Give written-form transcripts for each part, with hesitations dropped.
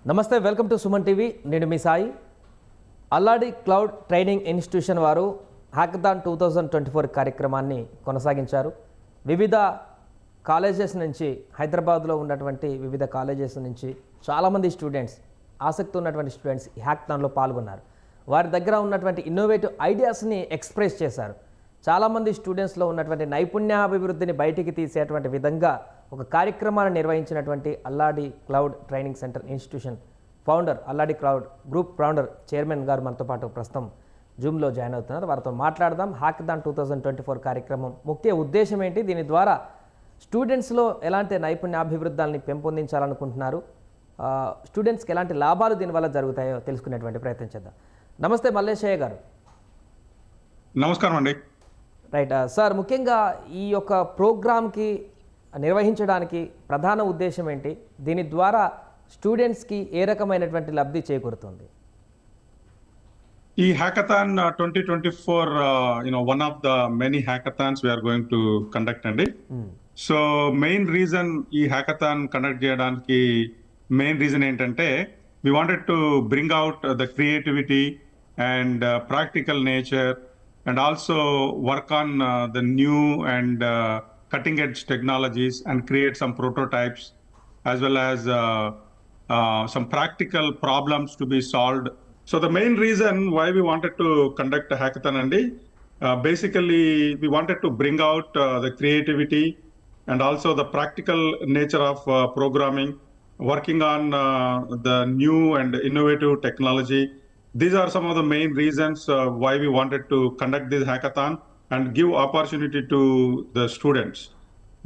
నమస్తే, welcome to Suman TV. నేను మీ సాయి. అల్లాడి cloud training institution వారు హ్యాకథాన్ 2024 కార్యక్రమాన్ని కొనసాగించారు. వివిధ కాలేజెస్ నుంచి, హైదరాబాద్లో ఉన్నటువంటి వివిధ కాలేజెస్ నుంచి చాలామంది స్టూడెంట్స్, ఆసక్తి ఉన్నటువంటి స్టూడెంట్స్ ఈ హ్యాకథాన్లో పాల్గొన్నారు. వారి దగ్గర ఉన్నటువంటి ఇన్నోవేటివ్ ఐడియాస్ని ఎక్స్ప్రెస్ చేశారు. చాలామంది స్టూడెంట్స్లో ఉన్నటువంటి నైపుణ్యాభివృద్ధిని బయటికి తీసేటువంటి విధంగా ఒక కార్యక్రమాన్ని నిర్వహించినటువంటి Alladi cloud training centre institution founder, Alladi cloud group founder, chairman గారు మనతో పాటు ప్రస్తుతం జూమ్లో జాయిన్ అవుతున్నారు. వారితో మాట్లాడదాం. హ్యాకథాన్ 2024 కార్యక్రమం ముఖ్య ఉద్దేశం ఏంటి, దీని ద్వారా స్టూడెంట్స్లో ఎలాంటి నైపుణ్యాభివృద్ధాలని పెంపొందించాలనుకుంటున్నారు, స్టూడెంట్స్కి ఎలాంటి లాభాలు దీనివల్ల జరుగుతాయో తెలుసుకునేటువంటి ప్రయత్నం చేద్దాం. నమస్తే మల్లేశయ్య గారు. నమస్కారం అండి. రైట్ సార్, ముఖ్యంగా ఈ యొక్క ప్రోగ్రామ్కి నిర్వహించడానికి ప్రధాన ఉద్దేశం ఏంటి, దీని ద్వారా స్టూడెంట్స్కి ఏ రకమైనటువంటి లబ్ధి చేకూరుతుంది? ఈ hackathon 2024 one of the many hackathons we're going to conduct అండి. సో మెయిన్ రీజన్ ఈ హ్యాకథాన్ కండక్ట్ చేయడానికి మెయిన్ రీజన్ ఏంటంటే, we wanted to bring out the creativity and practical nature and also work on the new and cutting edge technologies and create some prototypes as well as some practical problems to be solved. So the main reason why we wanted to conduct a hackathon, Andy, basically we wanted to bring out the creativity and also the practical nature of programming, working on the new and innovative technology. These are some of the main reasons why we wanted to conduct this hackathon and give opportunity to the students.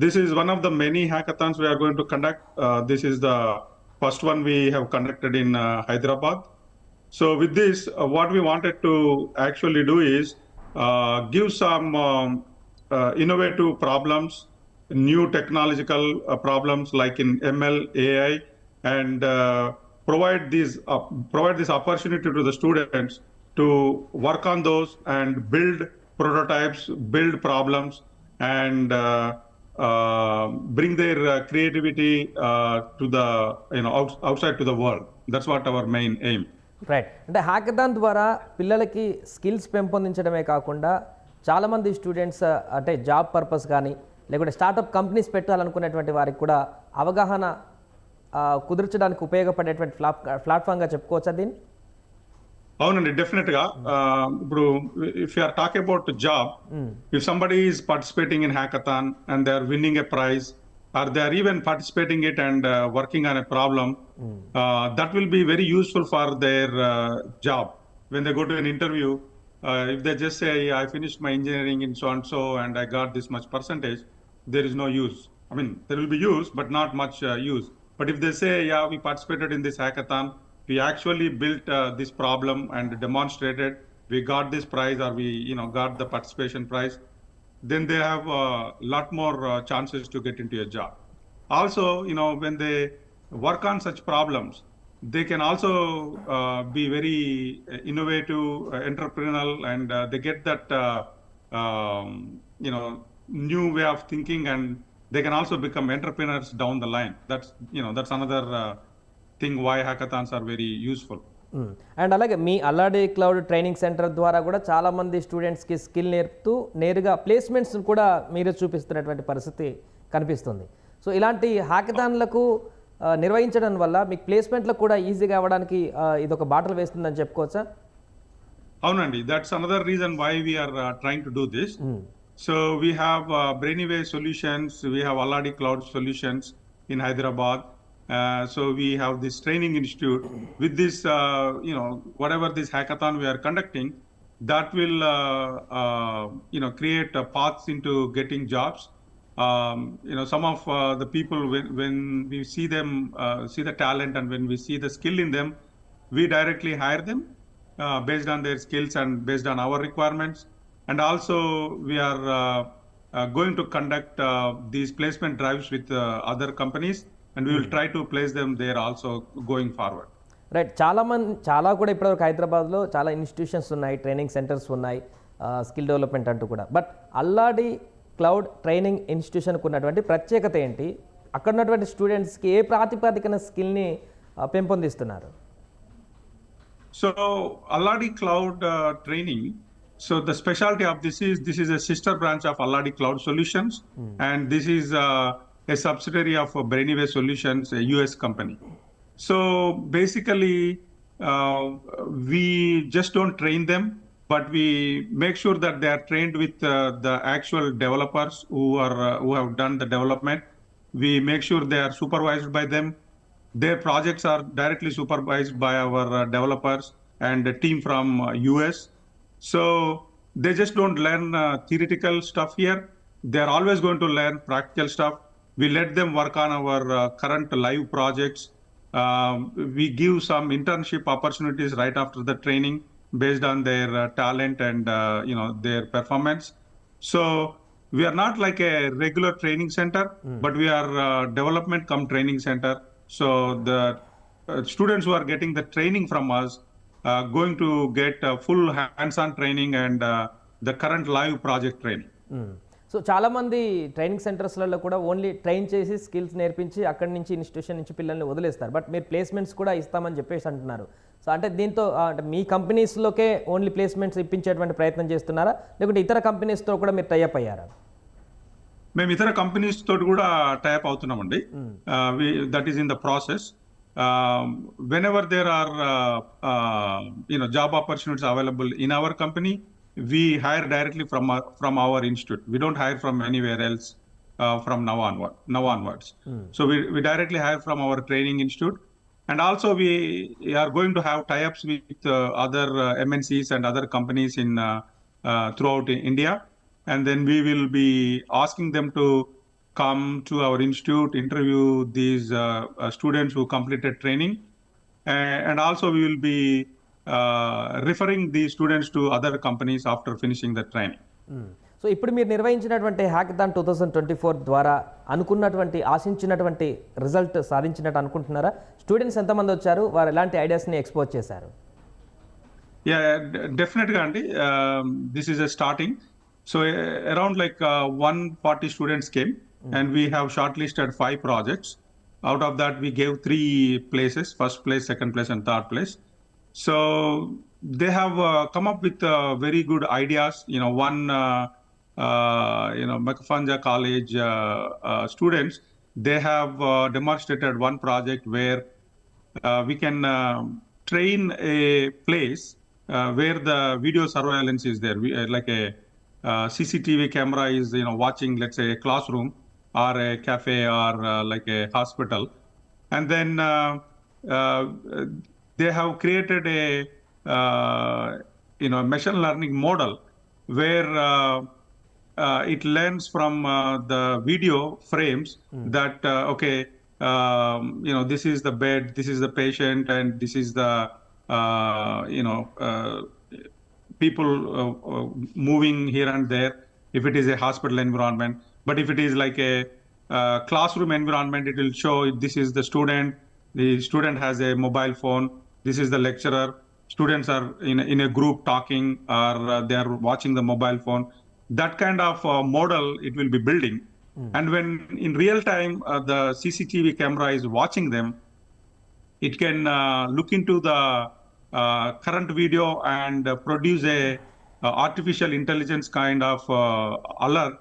This is one of the many hackathons we are going to conduct. This is the first one we have conducted in Hyderabad. So with this, what we wanted to actually do is give some innovative problems, new technological problems like in ML, AI, and provide this opportunity to the students to work on those and build prototypes, build problems, and bring their creativity to the outside to the world. That's what our main aim. Right. అంటే hackathon ద్వారా పిల్లలకి skills పెంపొందించడమే కాకుండా చాలామంది students అంటే job purpose కానీ లేకుంటే startup companies పెట్టాలనుకునేటువంటి వారికి కూడా అవగాహన కుదిర్చడానికి ఉపయోగపడేటువంటి ప్లాట్ఫామ్గా చెప్పుకోవచ్చా దీన్ని? అవునండి, డెఫినెట్ గా. ఇప్పుడు if you are talking about job, if somebody is participating in hackathon and they are winning a prize or they are even participating it and working on a problem, that will be very useful for their job. When they go to an interview, if they just say, I finished my engineering in so and so and I got this much percentage, there is no use. I mean, there will be use, but not much use. But if they say, yeah, we participated in this hackathon, we actually built this problem and demonstrated, we got this prize or we got the participation prize, then they have a lot more chances to get into a job. Also, when they work on such problems, they can also be very innovative, entrepreneurial, and they get that new way of thinking, and they can also become entrepreneurs down the line. That's another thing why hackathons are very useful. And అలాగే మీ అల్లాడి cloud training centre ద్వారా కూడా చాలామంది స్టూడెంట్స్కి skill నేర్పుతూ నేరుగా ప్లేస్మెంట్స్ని కూడా మీరే చూపిస్తున్నటువంటి పరిస్థితి కనిపిస్తుంది. సో ఇలాంటి హ్యాకథాన్లకు నిర్వహించడం వల్ల మీకు ప్లేస్మెంట్లకు కూడా ఈజీగా అవ్వడానికి ఇది ఒక బాటలు వేస్తుందని చెప్పుకోవచ్చా? అవునండి, that's another reason why we're trying to do this. So we have Brainway solutions, we have Alladi cloud solutions in Hyderabad. So we have this training institute. With this, whatever this hackathon we are conducting, that will, create paths into getting jobs. Some of the people, when we see them, see the talent, and when we see the skill in them, we directly hire them based on their skills and based on our requirements. And also, we are going to conduct these placement drives with other companies. And we will try to place them there also going forward. Right. చాలా కూడా ఇప్పటివరకు హైదరాబాద్లో చాలా institutions ఉన్నాయి, training centres ఉన్నాయి, skill development అంటూ కూడా. But Alladi cloud training ఇన్స్టిట్యూషన్కు ఉన్నటువంటి ప్రత్యేకత ఏంటి? అక్కడ ఉన్నటువంటి స్టూడెంట్స్కి ఏ ప్రాతిపదికన స్కిల్ని పెంపొందిస్తున్నారు? So Alladi Cloud training. So the specialty of this is a sister branch of Alladi Cloud Solutions, and this is a subsidiary of Brainwave Solutions, a US company. So basically, uh, we just don't train them, but we make sure that they are trained with the actual developers who have done the development. We make sure they are supervised by them. Their projects are directly supervised by our developers and a team from US. So they just don't learn theoretical stuff here. They're always going to learn practical stuff. We let them work on our current live projects. We give some internship opportunities right after the training based on their talent and their performance. So we are not like a regular training center, but we are development come training center. So the students who are getting the training from us going to get full hands-on training and the current live project training. So చాలామంది training సెంటర్స్లలో కూడా only train చేసి skills నేర్పించి అక్కడి నుంచి institution నుంచి పిల్లల్ని వదిలేస్తారు. But మీరు ప్లేస్మెంట్స్ కూడా ఇస్తామని చెప్పేసి అంటున్నారు. సో అంటే దీంతో అంటే మీ కంపెనీస్లోకే ఓన్లీ ప్లేస్మెంట్స్ ఇప్పించేటువంటి ప్రయత్నం చేస్తున్నారా, లేకుంటే ఇతర కంపెనీస్తో కూడా మీరు టైఅప్ అయ్యారా? మేము ఇతర కంపెనీస్ తోటి కూడా టైప్ అవుతున్నామండి. That is in the process. Whenever there are job opportunities available in our company, we hire directly from our institute. We don't hire from anywhere else from now onwards. So we directly hire from our training institute, and also we are going to have tie-ups with other MNCs and other companies in throughout India, and then we will be asking them to come to our institute, interview these students who completed training, and also we will be referring these students to other companies after finishing the training. So ఇప్పుడు మీరు నిర్వహించినటువంటి hackathon 2024 ద్వారా అనుకున్నటువంటి ఆశించినటువంటి result సాధించినట్టు అనుకుంటున్నారా? Students ఎంతమంది వచ్చారు, వారు ఎలాంటి ఐడియాస్ని ఎక్స్పోజ్ చేశారు? Definitely అండి. This is a starting. So around like 140 students came, and we have shortlisted 5 projects. Out of that, we gave 3 places: first place, second place, and third place. So they have come up with very good ideas. One Makafanja College students, they have demonstrated one project where we can train a place where the video surveillance is there. Like a CCTV camera is watching, let's say, a classroom or a cafe or like a hospital, and then they have created a machine learning model where it learns from the video frames that this is the bed, this is the patient, and this is the people moving here and there, if it is a hospital environment. But if it is like a classroom environment, it will show this is the student has a mobile phone, this is the lecturer, students are in a group talking, or they are watching the mobile phone. That kind of model it will be building. And when in real time the CCTV camera is watching them, it can look into the current video and produce a artificial intelligence kind of alert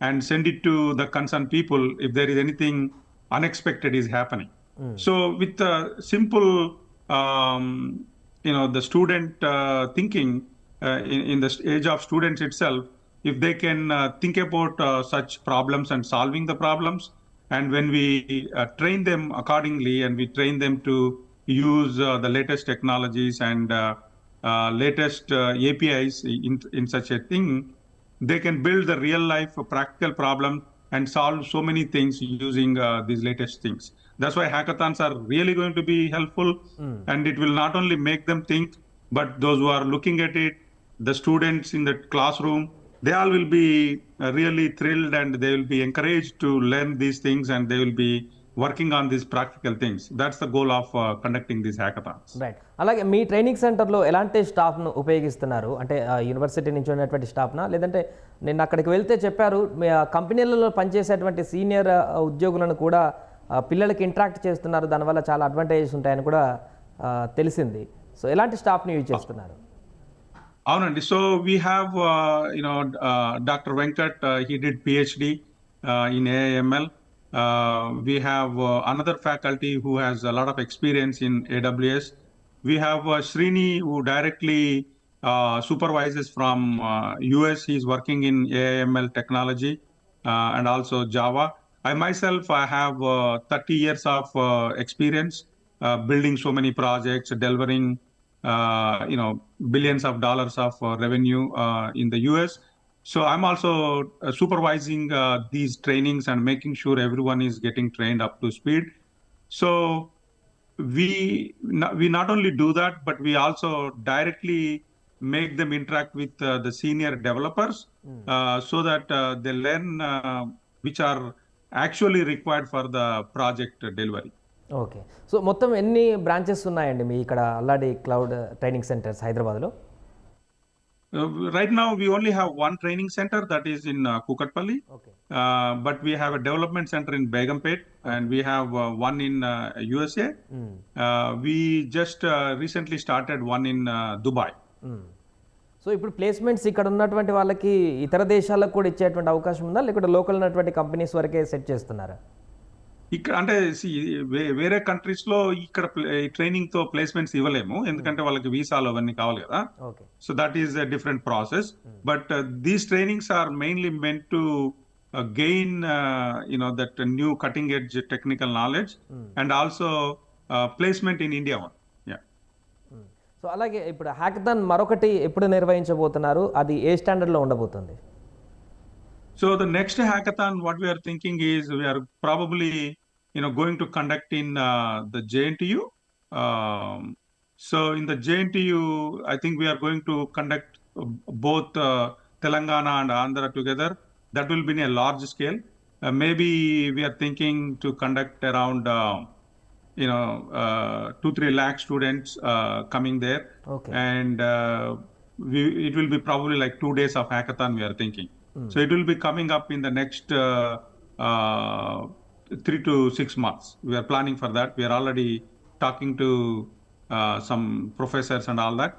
and send it to the concerned people if there is anything unexpected is happening. So with simple the student thinking in the age of students itself, if they can think about such problems and solving the problems, and when we train them accordingly, and we train them to use the latest technologies and latest APIs in such a thing, they can build the real life practical problem and solve so many things using these latest things. That's why hackathons are really going to be helpful, and it will not only make them think, but those who are looking at it, the students in the classroom, they all will be really thrilled, and they will be encouraged to learn these things, and they will be working on these practical things. That's the goal of conducting these hackathons. Right. అలాగే మీ training సెంటర్లో ఎలాంటి స్టాఫ్ను ఉపయోగిస్తున్నారు? అంటే university నుంచి ఉన్నటువంటి స్టాఫ్నా, లేదంటే నిన్న అక్కడికి వెళ్తే చెప్పారు కంపెనీలలో పనిచేసేటువంటి సీనియర్ ఉద్యోగులను కూడా పిల్లలకి ఇంటరాక్ట్ చేస్తున్నారు, దానివల్ల చాలా అడ్వాంటేజెస్ ఉంటాయని కూడా తెలిసింది. సో ఎలాంటి స్టాఫ్ని యూజ్ చేస్తున్నారు? అవునండి. So we have doctor Venkat, he did PhD in AIML. We have another faculty who has a lot of experience in AWS. We have Srini, who directly supervises from US. He's working in AIML technology and also Java. I myself, I have 30 years of experience building so many projects, delivering billions of dollars of revenue in the US. So I'm also supervising these trainings and making sure everyone is getting trained up to speed. So we not only do that, but we also directly make them interact with the senior developers so that they learn which are actually required for the project delivery. Okay. So మొత్తం ఎన్ని branches ఉన్నాయండి మీ ఇక్కడ అల్లాడి cloud training centres హైదరాబాద్లో? Right now, we only have one training center that is in Kukatpalli. Okay. But we have a development center in Begumpet, and we have one in USA. We just recently started one in Dubai. So ఇప్పుడు placements ఇక్కడ ఉన్నటువంటి వాళ్ళకి ఇతర దేశాలకు కూడా ఇచ్చేటువంటి అవకాశం ఉందా, లేకపోతే లోకల్ ఉన్నటువంటి కంపెనీస్ వరకే సెట్ చేస్తున్నారా? ఇక్కడ అంటే వేరే కంట్రీస్ లో ఇక్కడ ట్రైనింగ్ తో ప్లేస్మెంట్స్ ఇవ్వలేము, ఎందుకంటే వాళ్ళకి వీసాలు అవన్నీ కావాలి కదా. Okay. So that is a different process. But these trainings are mainly meant to gain that new cutting edge technical knowledge and also placement in India one. Yeah. So అలాగే ఇప్పుడు హ్యాకథాన్ మరొకటి ఎప్పుడు నిర్వహించబోతున్నారు, అది ఏ స్టాండర్డ్లో ఉండబోతుంది? So the next hackathon, what we are thinking is we are probably going to conduct in the JNTU. So in the JNTU, I think we are going to conduct both Telangana and Andhra together. That will be in a large scale. Maybe we are thinking to conduct around 2-3 lakh students coming there. Okay. And it will be probably like 2 days of hackathon, we are thinking. So it will be coming up in the next 3 to 6 months. We are planning for that. We are already talking to some professors and all that.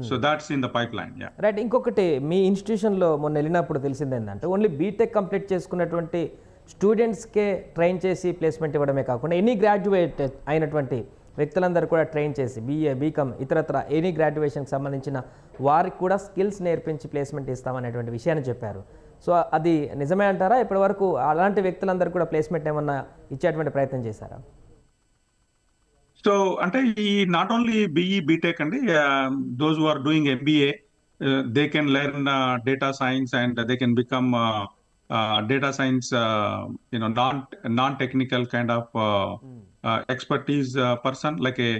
So that's in the pipeline. Yeah. Right. ఇంకొకటి, మీ ఇన్స్టిట్యూషన్లో మొన్న వెళ్ళినప్పుడు తెలిసింది ఏంటంటే only BTech complete చేసుకున్నటువంటి స్టూడెంట్స్కే train చేసి placement ఇవ్వడమే కాకుండా any graduate అయినటువంటి వ్యక్తులందరూ కూడా ట్రైన్ చేసి BA, BCom ఇతరత్ర ఎనీ గ్రాడ్యుయేషన్కి సంబంధించిన వారికి కూడా స్కిల్స్ నేర్పించి ప్లేస్మెంట్ ఇస్తామనేటువంటి విషయాన్ని చెప్పారు. సో అది నిజమే అంటారా? ఇప్పటి వరకు అలాంటి వ్యక్తులందరూ కూడా ప్లేస్మెంట్ ఏమన్నా ఇచ్చేటువంటి ప్రయత్నం చేశారా? సో అంటే ఈ నాట్ ఓన్లీ BE, BTech అండి, those who are doing MBA, they can learn data science and they can become data science, non-technical kind of expertise person, like a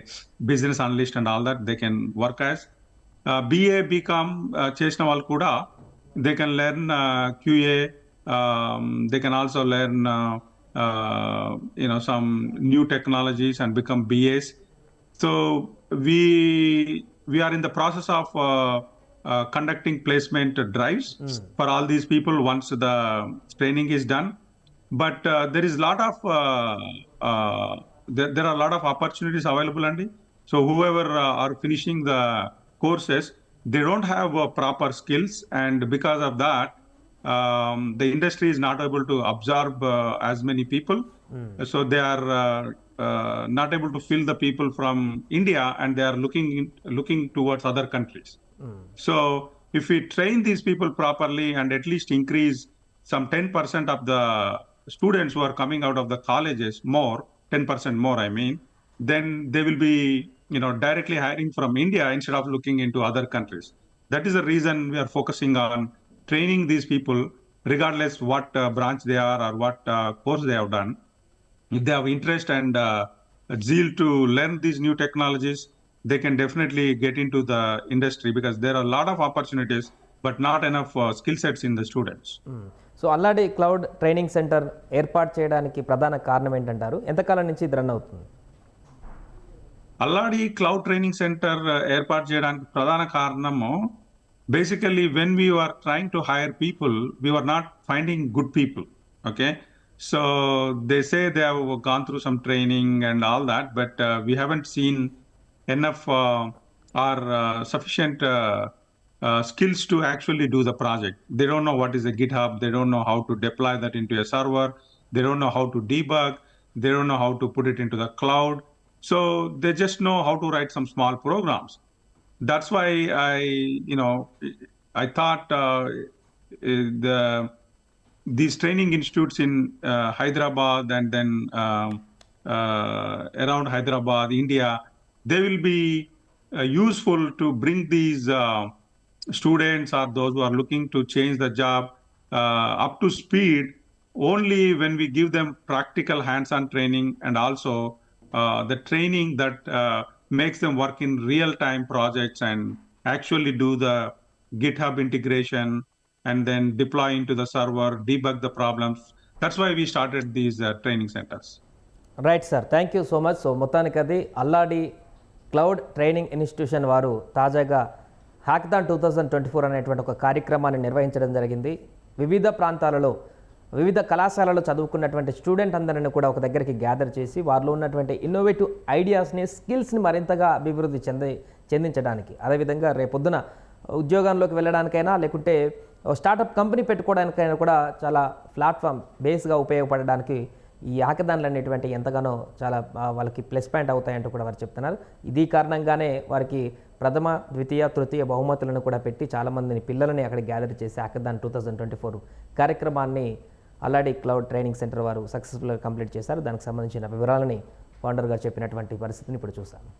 business analyst and all that, they can work as. BA, BCom చేసిన వాళ్ళు కూడా they can learn QA, they can also learn some new technologies and become BAs. So we are in the process of conducting placement drives for all these people once the training is done. But there is a lot of there are a lot of opportunities available, Andy. So whoever are finishing the courses, they don't have proper skills, and because of that, the industry is not able to absorb as many people. So they are not able to fill the people from India, and they are looking towards other countries. So if we train these people properly and at least increase some 10% of the students who are coming out of the colleges more, 10% more, I mean, then they will be directly hiring from India instead of looking into other countries. That is the reason we are focusing on training these people, regardless what branch they are or what course they have done. If they have interest and zeal to learn these new technologies, they can definitely get into the industry, because there are a lot of opportunities, but not enough skill sets in the students. So Alladi cloud training centre ఏర్పాటు చేయడానికి ప్రధాన కారణం ఏంటంటారు? ఎంతకాలం నుంచి ఇది run అవుతుంది? అల్లాడి cloud training centre ఏర్పాటు చేయడానికి ప్రధాన కారణము, basically when we were trying to hire people, we were not finding good people. Okay, So they say they have gone through some training and all that, but we haven't seen enough or sufficient skills to actually do the project. They don't know what is a GitHub. They don't know how to deploy that into a server. They don't know how to debug. They don't know how to put it into the cloud. So they just know how to write some small programs. That's why I thought these training institutes in Hyderabad and then around Hyderabad, India, they will be useful to bring these students or those who are looking to change the job up to speed only when we give them practical hands-on training and also the training that makes them work in real-time projects and actually do the GitHub integration and then deploy into the server, debug the problems. That's why we started these training centers. Right sir, thank you so much. So మొత్తానికి అది అల్లాడి cloud training institution వారు తాజాగా hackathon 2024 అనేటువంటి ఒక కార్యక్రమాన్ని నిర్వహించడం జరిగింది. వివిధ ప్రాంతాలలో వివిధ కళాశాలలో చదువుకున్నటువంటి స్టూడెంట్ అందరిని కూడా ఒక దగ్గరికి గ్యాదర్ చేసి వారిలో ఉన్నటువంటి ఇన్నోవేటివ్ ఐడియాస్ని, స్కిల్స్ని మరింతగా అభివృద్ధి చెందించడానికి, అదేవిధంగా రేపొద్దున ఉద్యోగంలోకి వెళ్ళడానికైనా లేకుంటే స్టార్టప్ కంపెనీ పెట్టుకోవడానికైనా కూడా చాలా ప్లాట్ఫామ్ బేస్గా ఉపయోగపడడానికి ఈ హ్యాకథాన్లు అనేటువంటి ఎంతగానో చాలా వాళ్ళకి ప్లస్ పాయింట్ అవుతాయంటూ కూడా వారు చెప్తున్నారు. ఇది కారణంగానే వారికి ప్రథమ, ద్వితీయ, తృతీయ బహుమతులను కూడా పెట్టి చాలామందిని పిల్లలని అక్కడ గ్యాదర్ చేసి హ్యాకథాన్ 2024 కార్యక్రమాన్ని అల్లాడి క్లౌడ్ ట్రైనింగ్ సెంటర్ వారు సక్సెస్ఫుల్గా కంప్లీట్ చేశారు. దానికి సంబంధించిన వివరాలని ఫౌండర్ గారు చెప్పినటువంటి పరిస్థితిని ఇప్పుడు చూసాము.